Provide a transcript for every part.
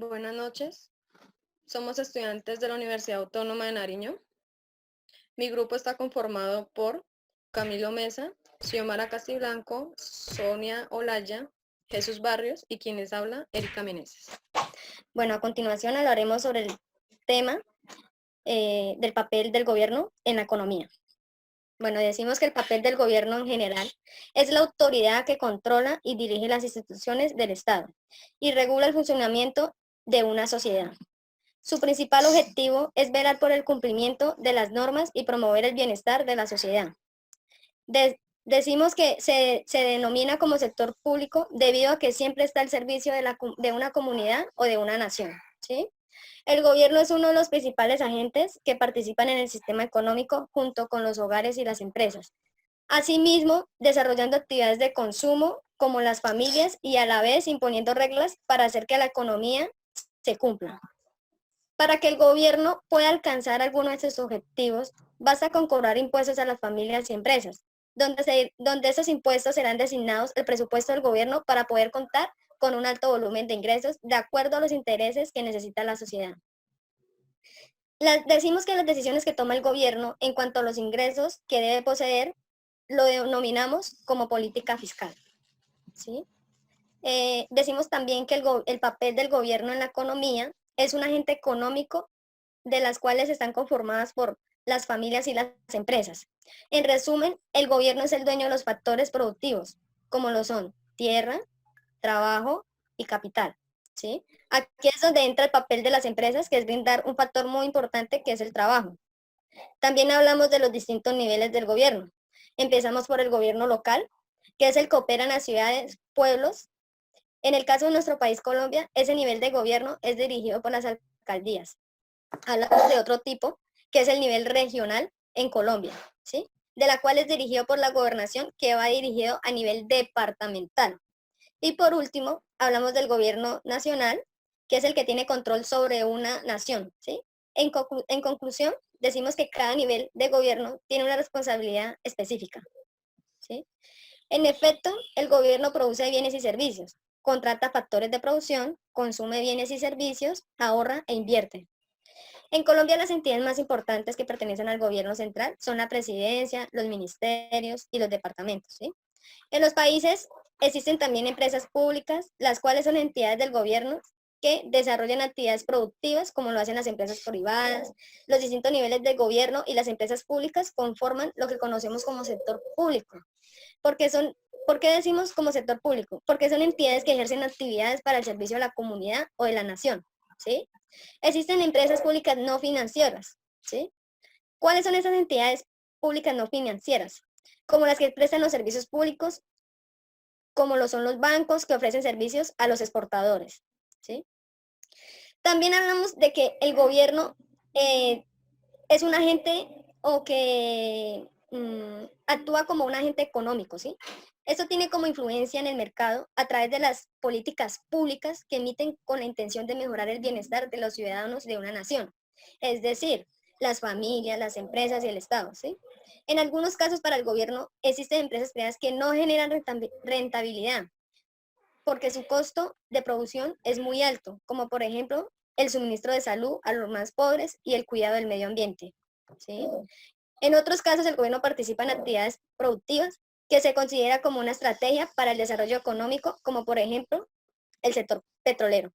Buenas noches, somos estudiantes de la Universidad Autónoma de Nariño. Mi grupo está conformado por Camilo Mesa, Xiomara Castiblanco, Sonia Olaya, Jesús Barrios y quien les habla, Erika Meneses. Bueno, a continuación hablaremos sobre el tema del papel del gobierno en la economía. Bueno, decimos que el papel del gobierno en general es la autoridad que controla y dirige las instituciones del Estado y regula el funcionamiento de una sociedad. Su principal objetivo es velar por el cumplimiento de las normas y promover el bienestar de la sociedad. Decimos que se denomina como sector público debido a que siempre está al servicio de una comunidad o de una nación, ¿sí? El gobierno es uno de los principales agentes que participan en el sistema económico junto con los hogares y las empresas. Asimismo, desarrollando actividades de consumo como las familias y a la vez imponiendo reglas para hacer que la economía se cumpla. Para que el gobierno pueda alcanzar alguno de sus objetivos, basta con cobrar impuestos a las familias y empresas, donde esos impuestos serán designados al presupuesto del gobierno para poder contar con un alto volumen de ingresos de acuerdo a los intereses que necesita la sociedad. Decimos que las decisiones que toma el gobierno en cuanto a los ingresos que debe poseer lo denominamos como política fiscal, ¿sí? Decimos también que el papel del gobierno en la economía es un agente económico de las cuales están conformadas por las familias y las empresas. En resumen, el gobierno es el dueño de los factores productivos, como lo son tierra, trabajo y capital, ¿sí? Aquí es donde entra el papel de las empresas, que es brindar un factor muy importante que es el trabajo. También hablamos de los distintos niveles del gobierno. Empezamos por el gobierno local, que es el que opera en las ciudades, pueblos. En el caso de nuestro país, Colombia, ese nivel de gobierno es dirigido por las alcaldías. Hablamos de otro tipo, que es el nivel regional en Colombia, ¿sí? De la cual es dirigido por la gobernación, que va dirigido a nivel departamental. Y por último, hablamos del gobierno nacional, que es el que tiene control sobre una nación, ¿sí? En conclusión, decimos que cada nivel de gobierno tiene una responsabilidad específica, ¿sí? En efecto, el gobierno produce bienes y servicios, contrata factores de producción, consume bienes y servicios, ahorra e invierte. En Colombia, las entidades más importantes que pertenecen al gobierno central son la presidencia, los ministerios y los departamentos, ¿sí? En los países existen también empresas públicas, las cuales son entidades del gobierno que desarrollan actividades productivas, como lo hacen las empresas privadas. Los distintos niveles de gobierno y las empresas públicas conforman lo que conocemos como sector público. Porque son, ¿Por qué decimos como sector público? Porque son entidades que ejercen actividades para el servicio de la comunidad o de la nación, ¿sí? Existen empresas públicas no financieras, ¿sí? ¿Cuáles son esas entidades públicas no financieras? Como las que prestan los servicios públicos, como lo son los bancos que ofrecen servicios a los exportadores, ¿sí? También hablamos de que el gobierno es un agente o que actúa como un agente económico, ¿sí? Esto tiene como influencia en el mercado a través de las políticas públicas que emiten con la intención de mejorar el bienestar de los ciudadanos de una nación. Es decir, las familias, las empresas y el Estado, ¿sí? En algunos casos para el gobierno existen empresas privadas que no generan rentabilidad porque su costo de producción es muy alto, como por ejemplo el suministro de salud a los más pobres y el cuidado del medio ambiente, ¿sí? En otros casos, el gobierno participa en actividades productivas que se considera como una estrategia para el desarrollo económico, como por ejemplo el sector petrolero.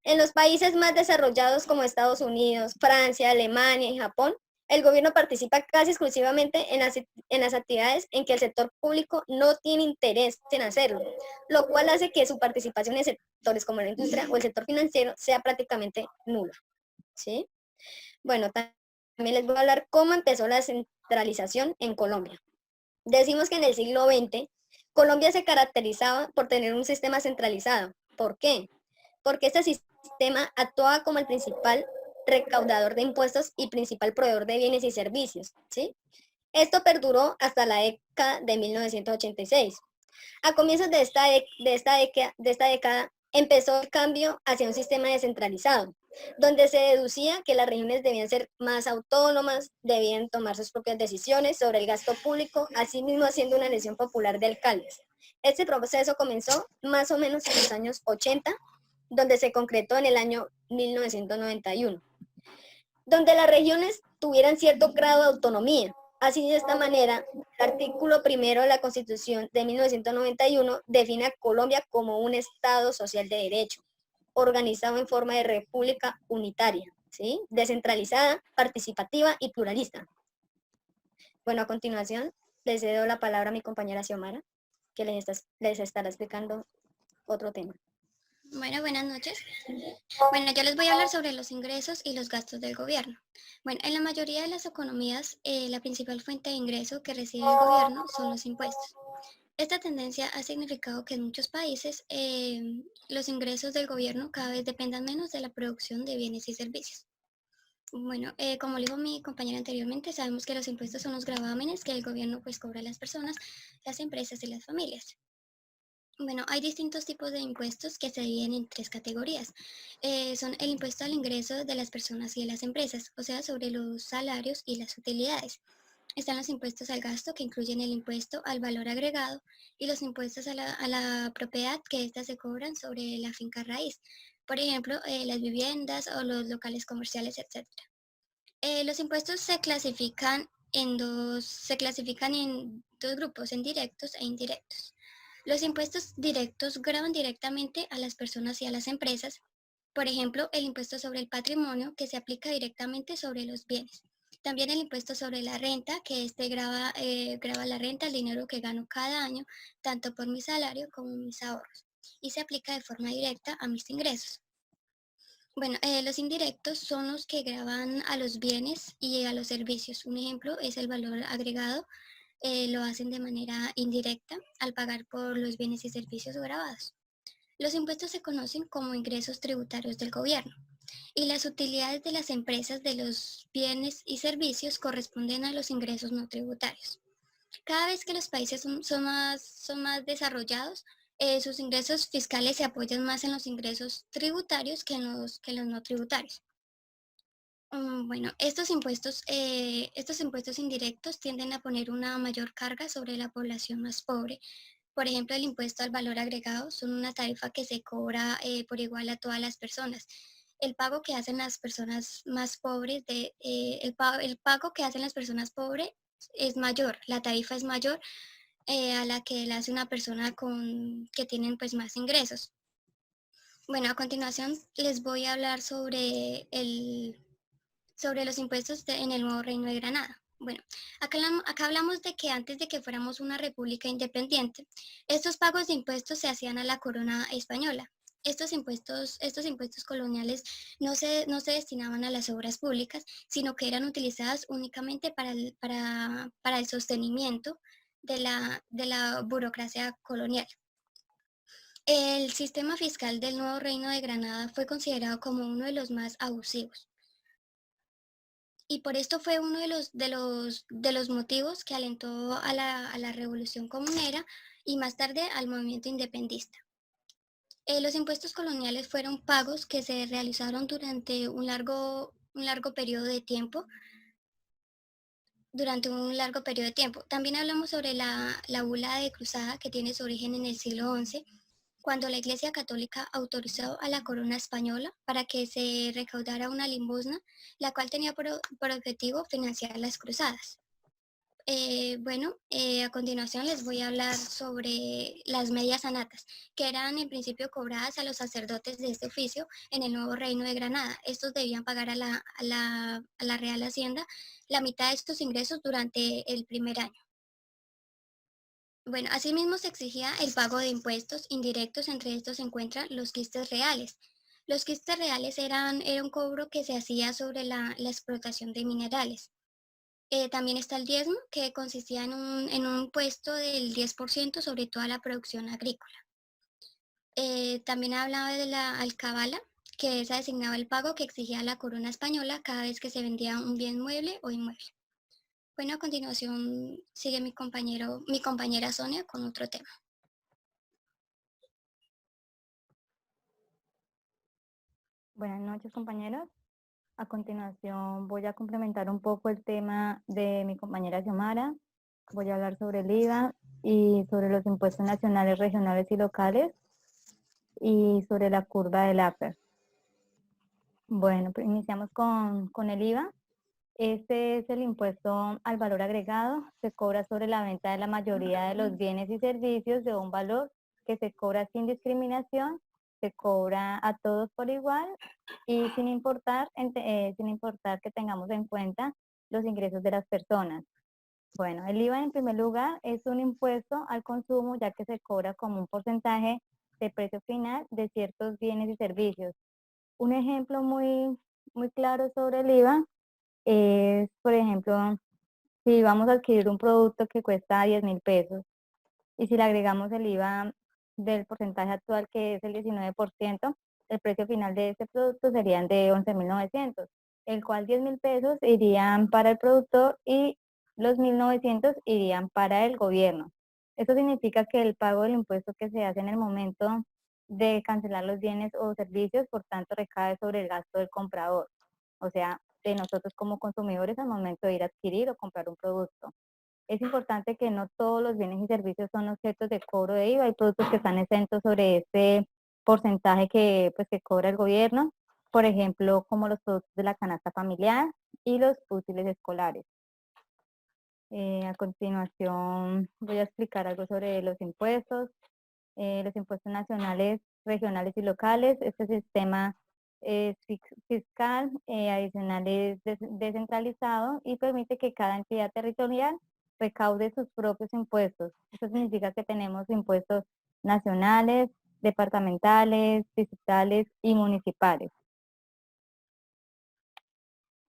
En los países más desarrollados como Estados Unidos, Francia, Alemania y Japón, el gobierno participa casi exclusivamente en las actividades en que el sector público no tiene interés en hacerlo, lo cual hace que su participación en sectores como la industria o el sector financiero sea prácticamente nula, ¿sí? Bueno, también les voy a hablar cómo empezó la centralización en Colombia. Decimos que en el siglo XX, Colombia se caracterizaba por tener un sistema centralizado. ¿Por qué? Porque este sistema actuaba como el principal recaudador de impuestos y principal proveedor de bienes y servicios, ¿sí? Esto perduró hasta la década de 1986. A comienzos de esta década empezó el cambio hacia un sistema descentralizado, donde se deducía que las regiones debían ser más autónomas, debían tomar sus propias decisiones sobre el gasto público, asimismo haciendo una elección popular de alcaldes. Este proceso comenzó más o menos en los años 80 donde se concretó en el año 1991, donde las regiones tuvieran cierto grado de autonomía. Así, de esta manera, el artículo primero de la Constitución de 1991 define a Colombia como un Estado social de derecho, organizado en forma de república unitaria, ¿sí? Descentralizada, participativa y pluralista. Bueno, a continuación, le cedo la palabra a mi compañera Xiomara, que les estará explicando otro tema. Bueno, buenas noches. Bueno, yo les voy a hablar sobre los ingresos y los gastos del gobierno. Bueno, en la mayoría de las economías, la principal fuente de ingreso que recibe el gobierno son los impuestos. Esta tendencia ha significado que en muchos países los ingresos del gobierno cada vez dependan menos de la producción de bienes y servicios. Bueno, como le dijo mi compañera anteriormente, sabemos que los impuestos son los gravámenes que el gobierno pues cobra a las personas, las empresas y las familias. Bueno, hay distintos tipos de impuestos que se dividen en tres categorías. Son el impuesto al ingreso de las personas y de las empresas, o sea, sobre los salarios y las utilidades. Están los impuestos al gasto, que incluyen el impuesto al valor agregado, y los impuestos a la propiedad, que éstas se cobran sobre la finca raíz. Por ejemplo, las viviendas o los locales comerciales, etc. Los impuestos se clasifican en dos grupos, en directos e indirectos. Los impuestos directos gravan directamente a las personas y a las empresas. Por ejemplo, el impuesto sobre el patrimonio, que se aplica directamente sobre los bienes. También el impuesto sobre la renta, que grava la renta, el dinero que gano cada año, tanto por mi salario como mis ahorros, y se aplica de forma directa a mis ingresos. Bueno, los indirectos son los que gravan a los bienes y a los servicios. Un ejemplo es el valor agregado. Lo hacen de manera indirecta al pagar por los bienes y servicios gravados. Los impuestos se conocen como ingresos tributarios del gobierno, y las utilidades de las empresas de los bienes y servicios corresponden a los ingresos no tributarios. Cada vez que los países son más desarrollados, sus ingresos fiscales se apoyan más en los ingresos tributarios que en los no tributarios. Bueno, estos impuestos indirectos tienden a poner una mayor carga sobre la población más pobre. Por ejemplo, el impuesto al valor agregado son una tarifa que se cobra por igual a todas las personas. El pago que hacen las personas más pobres, el pago que hacen las personas pobres es mayor, la tarifa es mayor a la que le hace una persona que tienen pues más ingresos. Bueno, a continuación les voy a hablar sobre los impuestos en el nuevo Reino de Granada. Bueno, acá hablamos de que antes de que fuéramos una república independiente, estos pagos de impuestos se hacían a la corona española. Estos impuestos coloniales no se destinaban a las obras públicas, sino que eran utilizadas únicamente para el sostenimiento de la burocracia colonial. El sistema fiscal del nuevo Reino de Granada fue considerado como uno de los más abusivos. Y por esto fue uno de los motivos que alentó a la revolución comunera y más tarde al movimiento independentista. Los impuestos coloniales fueron pagos que se realizaron durante un largo periodo de tiempo. También hablamos sobre la bula de Cruzada, que tiene su origen en el siglo XI, cuando la Iglesia Católica autorizó a la corona española para que se recaudara una limosna, la cual tenía por objetivo financiar las cruzadas. A continuación les voy a hablar sobre las medias anatas, que eran en principio cobradas a los sacerdotes de este oficio en el nuevo Reino de Granada. Estos debían pagar a la Real Hacienda la mitad de estos ingresos durante el primer año. Bueno, asimismo se exigía el pago de impuestos indirectos. Entre estos se encuentran los quistes reales. Los quistes reales eran un cobro que se hacía sobre la explotación de minerales. También está el diezmo, que consistía en un impuesto del 10% sobre toda la producción agrícola. También hablaba de la alcabala, que esa designaba el pago que exigía la corona española cada vez que se vendía un bien mueble o inmueble. Bueno, a continuación sigue mi compañera Sonia con otro tema. Buenas noches, compañeros. A continuación voy a complementar un poco el tema de mi compañera Xiomara. Voy a hablar sobre el IVA y sobre los impuestos nacionales, regionales y locales. y sobre la curva del Laffer. Bueno, pues iniciamos con el IVA. Este es el impuesto al valor agregado. Se cobra sobre la venta de la mayoría de los bienes y servicios de un valor que se cobra sin discriminación, se cobra a todos por igual y sin importar que tengamos en cuenta los ingresos de las personas. Bueno, el IVA en primer lugar es un impuesto al consumo ya que se cobra como un porcentaje de precio final de ciertos bienes y servicios. Un ejemplo muy claro sobre el IVA es, por ejemplo, si vamos a adquirir un producto que cuesta 10.000 pesos y si le agregamos el IVA del porcentaje actual que es el 19%, el precio final de este producto serían de 11.900, el cual 10.000 pesos irían para el productor y los 1.900 irían para el gobierno. Esto significa que el pago del impuesto que se hace en el momento de cancelar los bienes o servicios, por tanto, recae sobre el gasto del comprador, o sea, de nosotros como consumidores al momento de ir a adquirir o comprar un producto. Es importante que no todos los bienes y servicios son objetos de cobro de IVA. Hay productos que están exentos sobre este porcentaje que cobra el gobierno, por ejemplo, como los productos de la canasta familiar y los útiles escolares. A continuación voy a explicar algo sobre los impuestos nacionales, regionales y locales. Este sistema es fiscal, adicional es descentralizado y permite que cada entidad territorial recaude sus propios impuestos. Eso significa que tenemos impuestos nacionales, departamentales, distritales y municipales.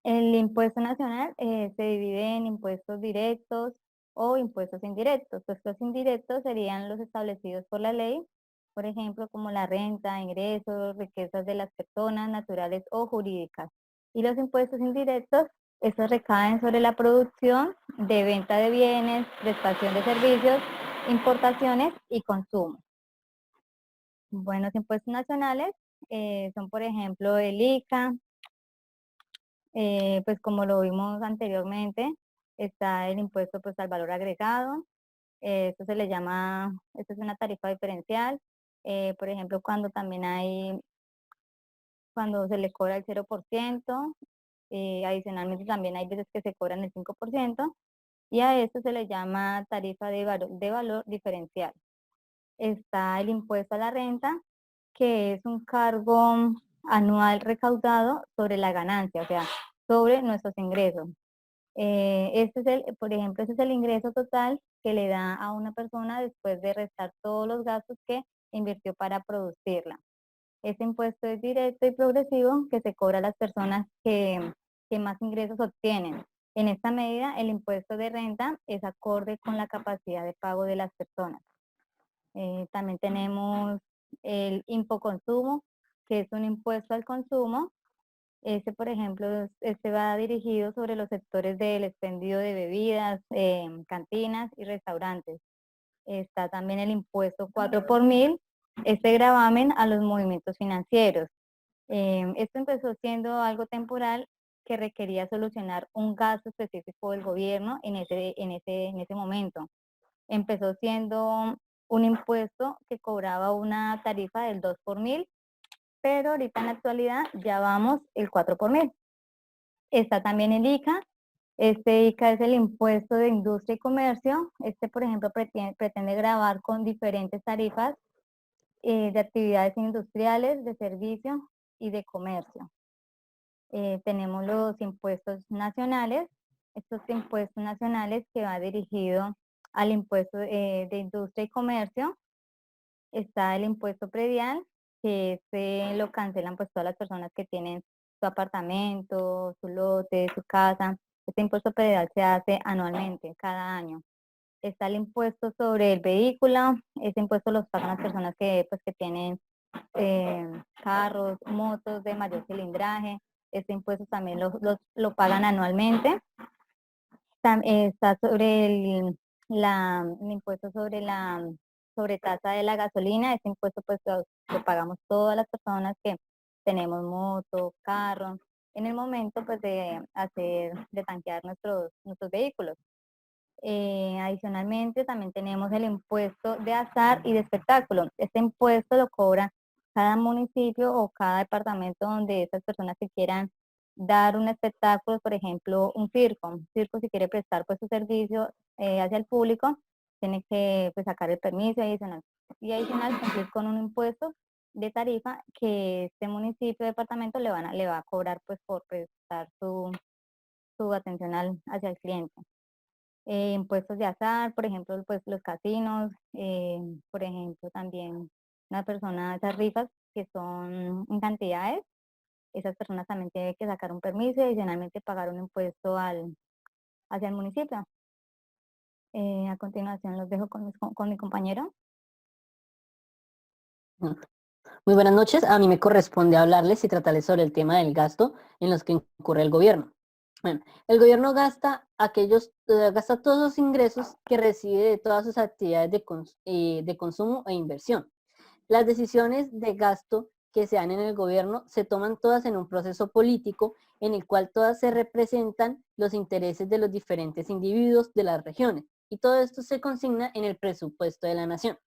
El impuesto nacional se divide en impuestos directos o impuestos indirectos. Los indirectos serían los establecidos por la ley, por ejemplo, como la renta, ingresos, riquezas de las personas naturales o jurídicas. Y los impuestos indirectos, estos recaen sobre la producción de venta de bienes, prestación de servicios, importaciones y consumo. Bueno, los impuestos nacionales son, por ejemplo, el ICA, pues como lo vimos anteriormente, está el impuesto pues al valor agregado, esto se le llama, esto es una tarifa diferencial, por ejemplo cuando se le cobra el 0%, adicionalmente también hay veces que se cobran el 5%, y a esto se le llama tarifa de valor diferencial. Está el impuesto a la renta, que es un cargo anual recaudado sobre la ganancia, o sea, sobre nuestros ingresos. Por ejemplo, este es el ingreso total que le da a una persona después de restar todos los gastos que invirtió para producirla. Este impuesto es directo y progresivo que se cobra a las personas que más ingresos obtienen. En esta medida, el impuesto de renta es acorde con la capacidad de pago de las personas. También tenemos el impoconsumo, que es un impuesto al consumo. Este, por ejemplo, este va dirigido sobre los sectores del expendio de bebidas, cantinas y restaurantes. Está también el impuesto 4 por mil, este gravamen a los movimientos financieros. Esto empezó siendo algo temporal que requería solucionar un gasto específico del gobierno en ese momento. Empezó siendo un impuesto que cobraba una tarifa del 2 por mil, pero ahorita en la actualidad ya vamos el 4 por mil. Está también el ICA. Este ICA es el impuesto de industria y comercio. Este, por ejemplo, pretende gravar con diferentes tarifas de actividades industriales, de servicio y de comercio. Tenemos los impuestos nacionales. Estos impuestos nacionales que va dirigido al impuesto de industria y comercio. Está el impuesto predial, que lo cancelan pues todas las personas que tienen su apartamento, su lote, su casa. Este impuesto predial se hace anualmente, cada año. Está el impuesto sobre el vehículo. Este impuesto los pagan las personas que tienen carros, motos de mayor cilindraje. Este impuesto también lo pagan anualmente. Está sobre el impuesto sobre la sobretasa de la gasolina. Este impuesto pues lo pagamos todas las personas que tenemos moto, carro, en el momento pues de tanquear nuestros vehículos. Adicionalmente también tenemos el impuesto de azar y de espectáculo. Este impuesto lo cobran cada municipio o cada departamento donde esas personas que quieran dar un espectáculo, por ejemplo, un circo si quiere prestar pues su servicio hacia el público, tiene que pues, sacar el permiso y adicional cumplir con un impuesto de tarifa que este municipio, departamento le va a cobrar pues por prestar su atención hacia el cliente. Impuestos de azar, por ejemplo, pues los casinos, por ejemplo, también una persona, esas rifas que son en cantidades, esas personas también tienen que sacar un permiso y adicionalmente pagar un impuesto hacia el municipio. A continuación los dejo con mi compañero. Muy buenas noches, a mí me corresponde hablarles y tratarles sobre el tema del gasto en los que incurre el gobierno. Bueno, el gobierno gasta todos los ingresos que recibe de todas sus actividades de consumo e inversión. Las decisiones de gasto que se dan en el gobierno se toman todas en un proceso político en el cual todas se representan los intereses de los diferentes individuos de las regiones y todo esto se consigna en el presupuesto de la nación.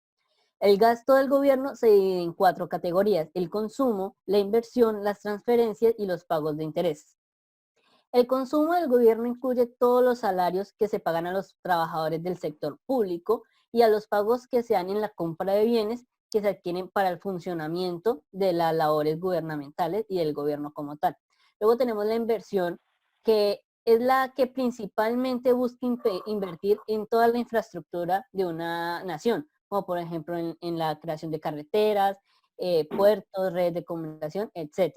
El gasto del gobierno se divide en 4 categorías: el consumo, la inversión, las transferencias y los pagos de intereses. El consumo del gobierno incluye todos los salarios que se pagan a los trabajadores del sector público y a los pagos que se dan en la compra de bienes que se adquieren para el funcionamiento de las labores gubernamentales y del gobierno como tal. Luego tenemos la inversión, que es la que principalmente busca invertir en toda la infraestructura de una nación, como por ejemplo en la creación de carreteras, puertos, redes de comunicación, etc.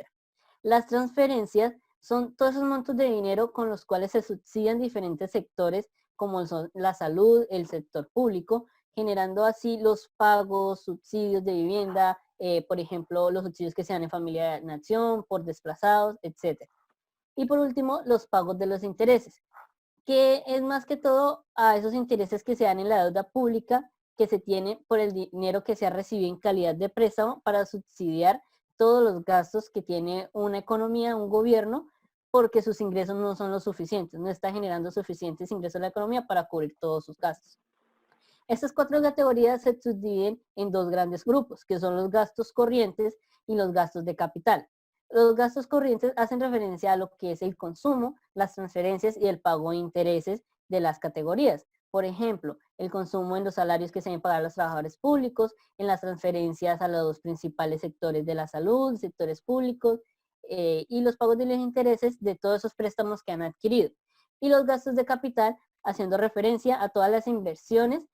Las transferencias son todos esos montos de dinero con los cuales se subsidian diferentes sectores como son la salud, el sector público, generando así los pagos, subsidios de vivienda, por ejemplo, los subsidios que se dan en familia de nación, por desplazados, etc. Y por último, los pagos de los intereses, que es más que todo a esos intereses que se dan en la deuda pública que se tiene por el dinero que se ha recibido en calidad de préstamo para subsidiar todos los gastos que tiene una economía, un gobierno, porque sus ingresos no son los suficientes, no está generando suficientes ingresos a la economía para cubrir todos sus gastos. Estas 4 categorías se subdividen en 2 grandes grupos, que son los gastos corrientes y los gastos de capital. Los gastos corrientes hacen referencia a lo que es el consumo, las transferencias y el pago de intereses de las categorías. Por ejemplo, el consumo en los salarios que se deben pagar a los trabajadores públicos, en las transferencias a los principales sectores de la salud, sectores públicos, y los pagos de los intereses de todos esos préstamos que han adquirido. Y los gastos de capital, haciendo referencia a todas las inversiones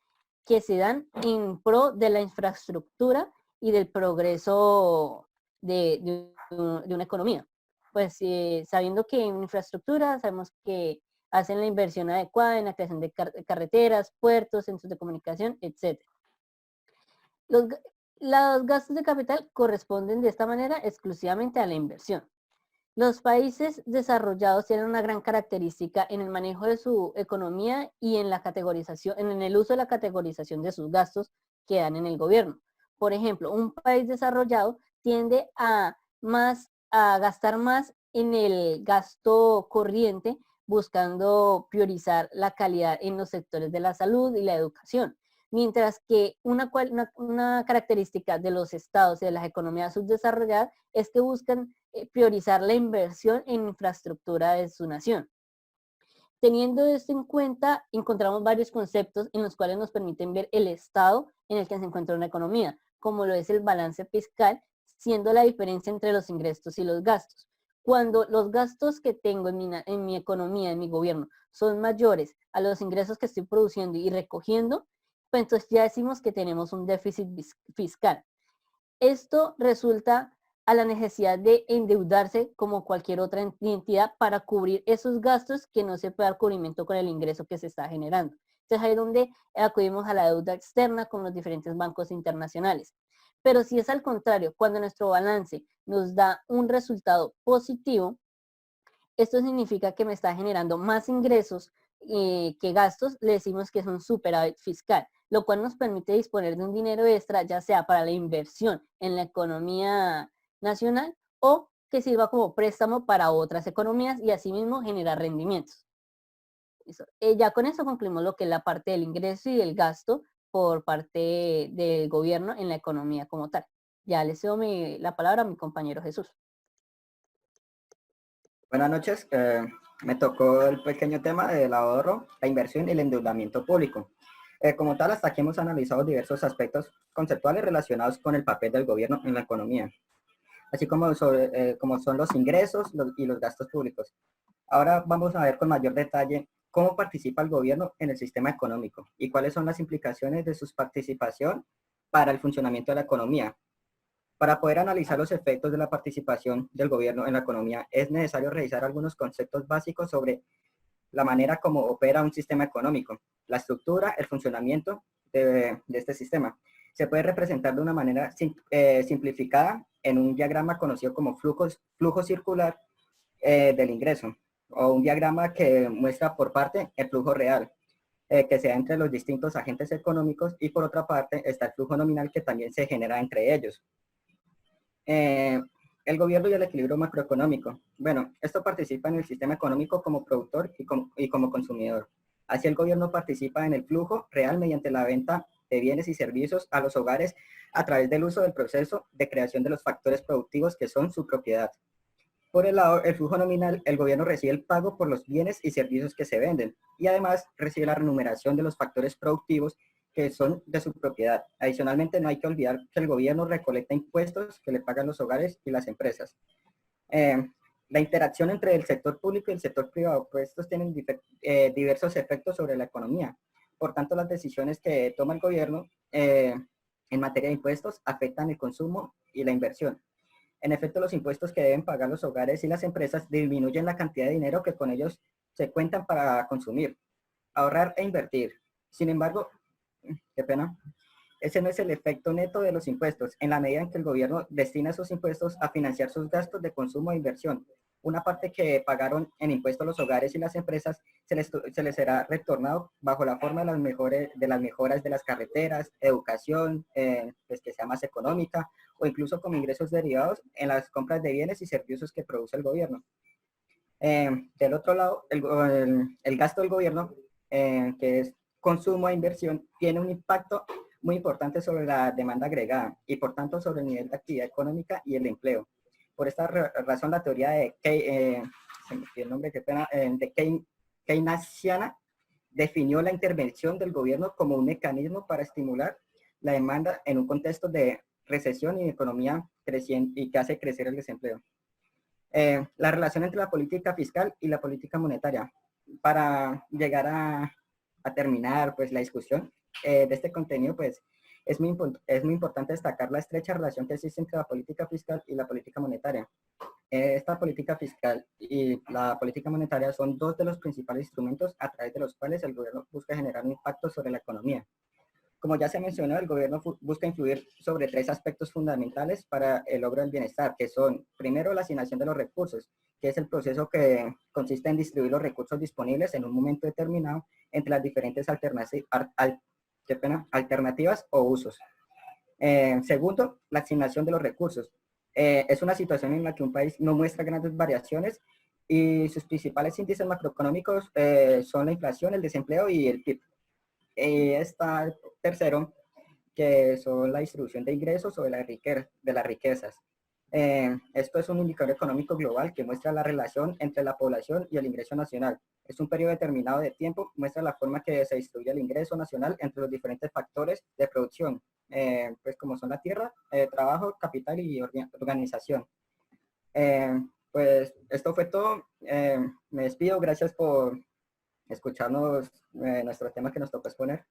que se dan en pro de la infraestructura y del progreso de una economía. Pues sabiendo que en infraestructura sabemos que hacen la inversión adecuada en la creación de carreteras, puertos, centros de comunicación, etc. Los gastos de capital corresponden de esta manera exclusivamente a la inversión. Los países desarrollados tienen una gran característica en el manejo de su economía y en la categorización, en el uso de la categorización de sus gastos que dan en el gobierno. Por ejemplo, un país desarrollado tiende a gastar más en el gasto corriente, buscando priorizar la calidad en los sectores de la salud y la educación. Mientras que una característica de los estados y de las economías subdesarrolladas es que buscan priorizar la inversión en infraestructura de su nación. Teniendo esto en cuenta, encontramos varios conceptos en los cuales nos permiten ver el estado en el que se encuentra una economía, como lo es el balance fiscal, siendo la diferencia entre los ingresos y los gastos. Cuando los gastos que tengo en mi economía, en mi gobierno, son mayores a los ingresos que estoy produciendo y recogiendo, pues entonces ya decimos que tenemos un déficit fiscal. Esto resulta a la necesidad de endeudarse como cualquier otra entidad para cubrir esos gastos que no se puede dar cubrimiento con el ingreso que se está generando. Entonces ahí es donde acudimos a la deuda externa con los diferentes bancos internacionales. Pero si es al contrario, cuando nuestro balance nos da un resultado positivo, esto significa que me está generando más ingresos que gastos, le decimos que es un superávit fiscal, lo cual nos permite disponer de un dinero extra, ya sea para la inversión en la economía nacional o que sirva como préstamo para otras economías y asimismo generar rendimientos. Ya con eso concluimos lo que es la parte del ingreso y del gasto por parte del gobierno en la economía como tal. Ya le cedo la palabra a mi compañero Jesús. Buenas noches. Me tocó el pequeño tema del ahorro, la inversión y el endeudamiento público. Como tal, hasta aquí hemos analizado diversos aspectos conceptuales relacionados con el papel del gobierno en la economía, así como, como son los ingresos y los gastos públicos. Ahora vamos a ver con mayor detalle cómo participa el gobierno en el sistema económico y cuáles son las implicaciones de su participación para el funcionamiento de la economía. Para poder analizar los efectos de la participación del gobierno en la economía, es necesario revisar algunos conceptos básicos sobre la manera como opera un sistema económico, la estructura, el funcionamiento de este sistema. Se puede representar de una manera simplificada en un diagrama conocido como flujo circular del ingreso, o un diagrama que muestra por parte el flujo real, que se da entre los distintos agentes económicos, y por otra parte está el flujo nominal que también se genera entre ellos. El gobierno y el equilibrio macroeconómico. Bueno, esto participa en el sistema económico como productor y como consumidor. Así el gobierno participa en el flujo real mediante la venta de bienes y servicios a los hogares a través del uso del proceso de creación de los factores productivos que son su propiedad. Por el lado, el flujo nominal, el gobierno recibe el pago por los bienes y servicios que se venden y además recibe la remuneración de los factores productivos que son de su propiedad. Adicionalmente, no hay que olvidar que el gobierno recolecta impuestos que le pagan los hogares y las empresas. La interacción entre el sector público y el sector privado, pues estos tienen diversos efectos sobre la economía. Por tanto, las decisiones que toma el gobierno en materia de impuestos afectan el consumo y la inversión. En efecto, los impuestos que deben pagar los hogares y las empresas disminuyen la cantidad de dinero que con ellos se cuentan para consumir, ahorrar e invertir. Sin embargo, qué pena, ese no es el efecto neto de los impuestos, en la medida en que el gobierno destina esos impuestos a financiar sus gastos de consumo e inversión. Una parte que pagaron en impuestos los hogares y las empresas se les será retornado bajo la forma de las mejoras de las carreteras, educación, pues que sea más económica, o incluso como ingresos derivados en las compras de bienes y servicios que produce el gobierno. Del otro lado, el gasto del gobierno, que es consumo e inversión, tiene un impacto muy importante sobre la demanda agregada y por tanto sobre el nivel de actividad económica y el empleo. Por esta razón, la teoría de keynesiana definió la intervención del gobierno como un mecanismo para estimular la demanda en un contexto de recesión y economía creciente y que hace crecer el desempleo. La relación entre la política fiscal y la política monetaria. Para llegar a terminar pues la discusión de este contenido, pues es muy importante destacar la estrecha relación que existe entre la política fiscal y la política monetaria. Esta política fiscal y la política monetaria son dos de los principales instrumentos a través de los cuales el gobierno busca generar un impacto sobre la economía. Como ya se mencionó, el gobierno busca influir sobre tres aspectos fundamentales para el logro del bienestar, que son, primero, la asignación de los recursos, que es el proceso que consiste en distribuir los recursos disponibles en un momento determinado entre las diferentes alternativas o usos. Segundo, la asignación de los recursos. Es una situación en la que un país no muestra grandes variaciones y sus principales índices macroeconómicos son la inflación, el desempleo y el PIB. Está el tercero, que son la distribución de ingresos o de las riquezas. Esto es un indicador económico global que muestra la relación entre la población y el ingreso nacional. Es un periodo determinado de tiempo, muestra la forma que se distribuye el ingreso nacional entre los diferentes factores de producción, pues como son la tierra, trabajo, capital y organización. Pues esto fue todo. Me despido, gracias por escucharnos nuestro tema que nos tocó exponer.